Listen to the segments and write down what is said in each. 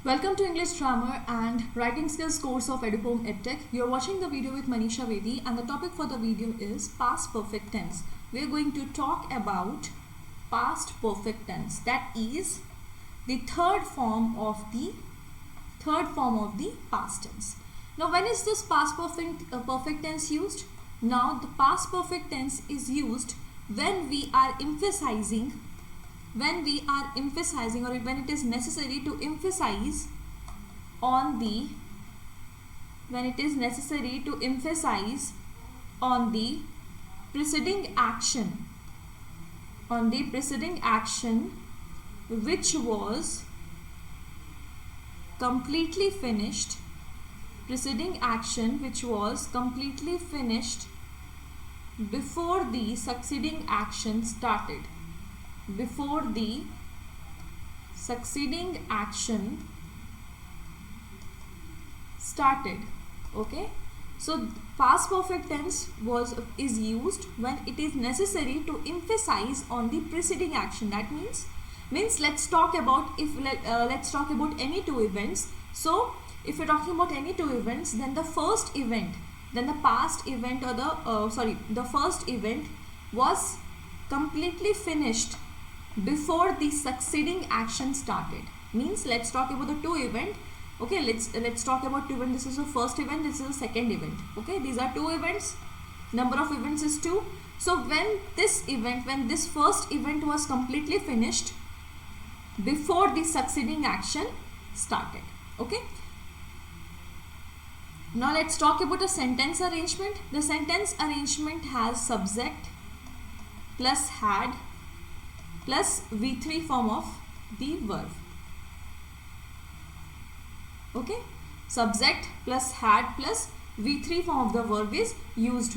Welcome to English Grammar and Writing Skills course of Edupome EdTech. You are watching the video with Manisha Vedi and the topic for the video is past perfect tense. We are going to talk about past perfect tense, that is the third form of the past tense. Now when is this past perfect tense used? Now the past perfect tense is used when we are emphasizing or when it is necessary to emphasize on the preceding action which was completely finished before the succeeding action started. Okay, so past perfect tense is used when it is necessary to emphasize on the preceding action. That means let's talk about any two events. So if you're talking about any two events, then the first event was completely finished before the succeeding action started. Means let's talk about the two event. Okay, let's talk about two events. This is the first event, this is the second event. Okay, these are two events, number of events is 2. So when this first event was completely finished before the succeeding action started. Okay, now let's talk about a sentence arrangement. The sentence arrangement has subject plus had plus V3 form of the verb. Okay, subject plus had plus V3 form of the verb is used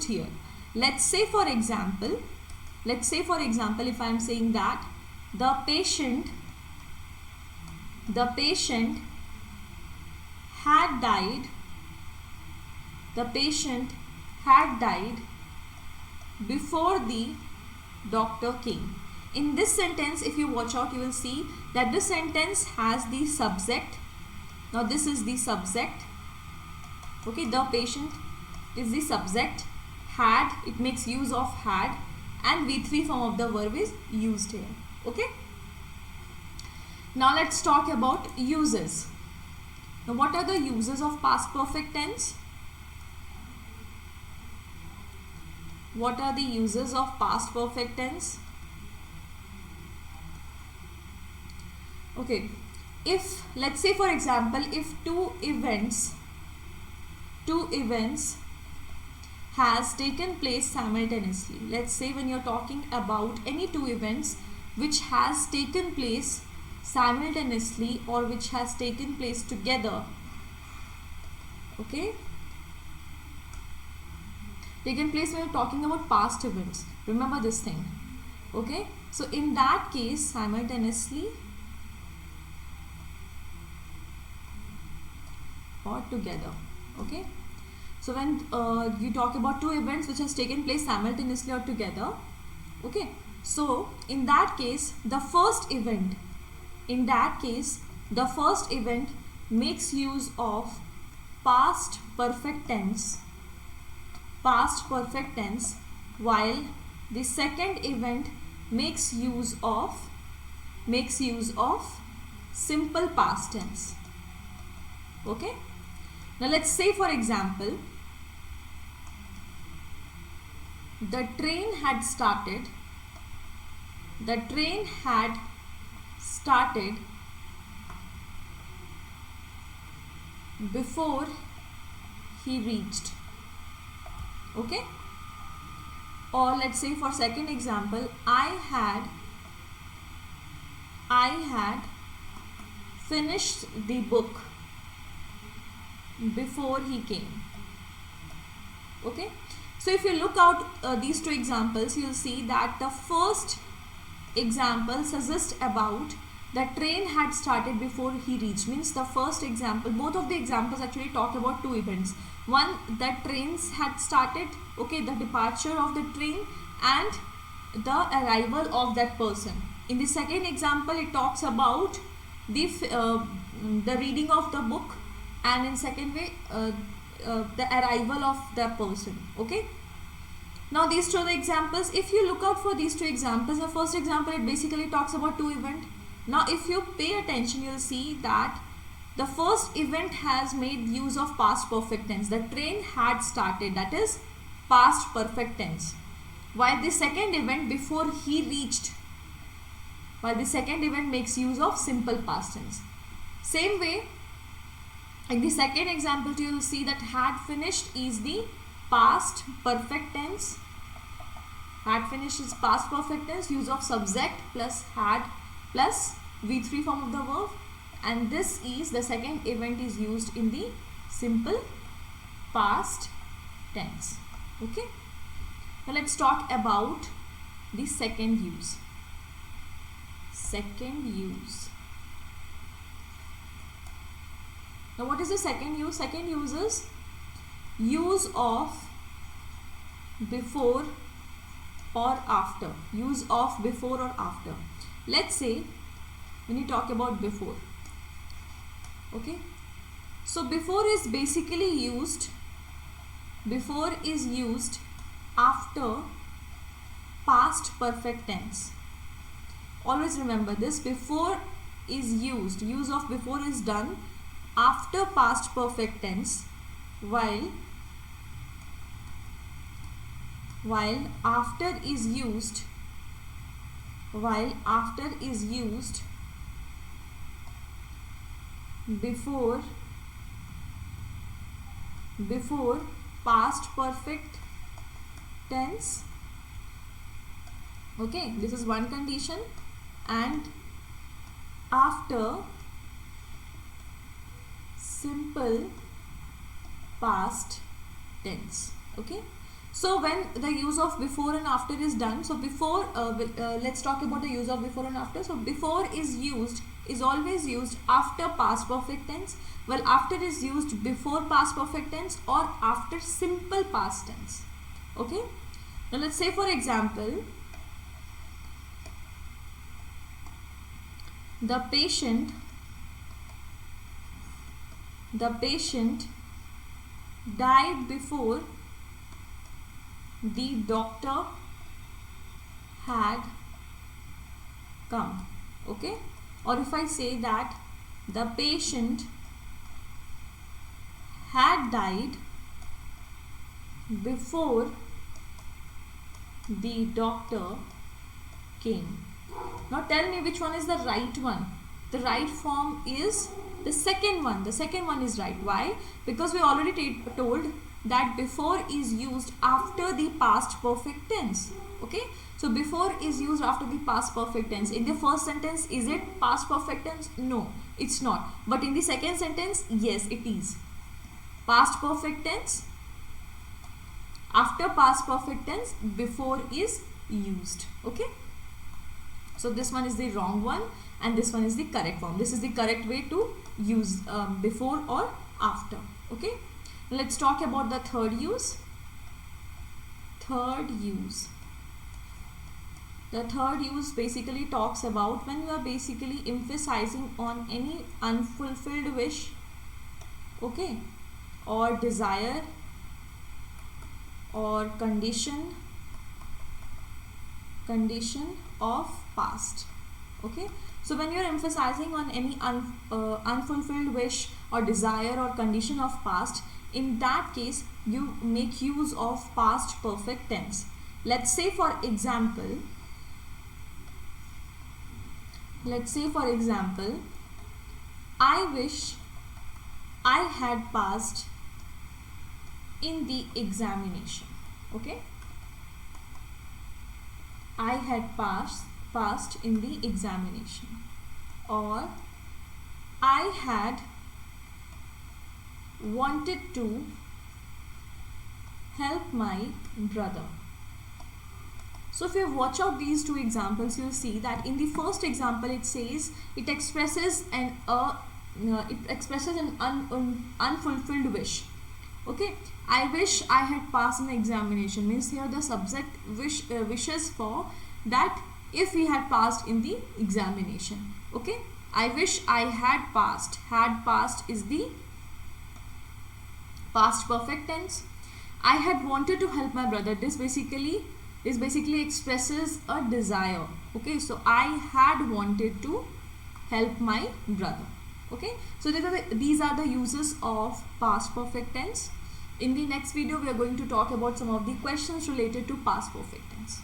here. Let's say for example, if I am saying that the patient had died before the doctor came. In this sentence, if you watch out, you will see that this sentence has the subject. Now this is the subject. Okay, the patient is the subject. Had, it makes use of had, and V3 form of the verb is used here. Okay, now let's talk about uses. Now what are the uses of past perfect tense? What are the uses of past perfect tense? Okay, if let's say for example, if two events has taken place simultaneously. Let's say when you're talking about any two events which has taken place simultaneously or which has taken place together. Okay, taken place when you're talking about past events. Remember this thing. Okay, so in that case, simultaneously or together. Okay, so when you talk about two events which has taken place simultaneously or together. Okay, so in that case the first event makes use of past perfect tense, while the second event makes use of simple past tense. Okay, now let's say for example, the train had started before he reached. Okay, or let's say for second example, I had finished the book before he came. Okay, so if you look out these two examples, you will see that the first example suggests about the train had started before he reached. Means the first example, both of the examples actually talk about two events. One, that trains had started, okay, the departure of the train, and the arrival of that person. In the second example, it talks about the reading of the book, and in second way the arrival of the person. Okay, now these two are the examples. If you look out for these two examples, the first example, it basically talks about two events. Now if you pay attention, you'll see that the first event has made use of past perfect tense. The train had started, that is past perfect tense. While the second event, before he reached, while the second event makes use of simple past tense. Same way, in the second example you will see that had finished is the past perfect tense. Had finished is past perfect tense, use of subject plus had plus V3 form of the verb, and this is the second event is used in the simple past tense. Okay, now let's talk about the second use. Second use. Now what is the second use? Second use is use of before or after. Use of before or after. Let's say when you talk about before, okay, so before is basically used, before is used after past perfect tense. Always remember this, before is used, use of before is done after past perfect tense, while after is used, before past perfect tense. Okay, this is one condition, and after simple past tense. Okay, so when the use of before and after is done, so before let's talk about the use of before and after. So before is always used after past perfect tense, while after is used before past perfect tense or after simple past tense. Okay, now let's say for example, the patient died before the doctor had come. Okay, or if I say that the patient had died before the doctor came. Now tell me which one is the right one. The right form is the second one. The second one is right. Why? Because we already told that before is used after the past perfect tense. Okay, so before is used after the past perfect tense. In the first sentence, is it past perfect tense? No, it's not. But in the second sentence, yes, it is past perfect tense. After past perfect tense, before is used. Okay, so this one is the wrong one and this one is the correct form. This is the correct way to use before or after. Okay, let's talk about the third use. Third use. The third use basically talks about when you are basically emphasizing on any unfulfilled wish, okay, or desire or condition of past. Okay, so when you are emphasizing on any unfulfilled wish or desire or condition of past, in that case you make use of past perfect tense. Let's say for example, I wish I had passed in the examination. Okay, I had passed in the examination, or I had wanted to help my brother. So if you watch out these two examples, you'll see that in the first example it says it expresses an unfulfilled wish. Okay, I wish I had passed in the examination means here the subject wishes for that if he had passed in the examination. Okay, I wish I had passed. Had passed is the past perfect tense. I had wanted to help my brother. This basically expresses a desire. Okay, so I had wanted to help my brother. Okay, so these are the uses of past perfect tense. In the next video, we are going to talk about some of the questions related to past perfect tense.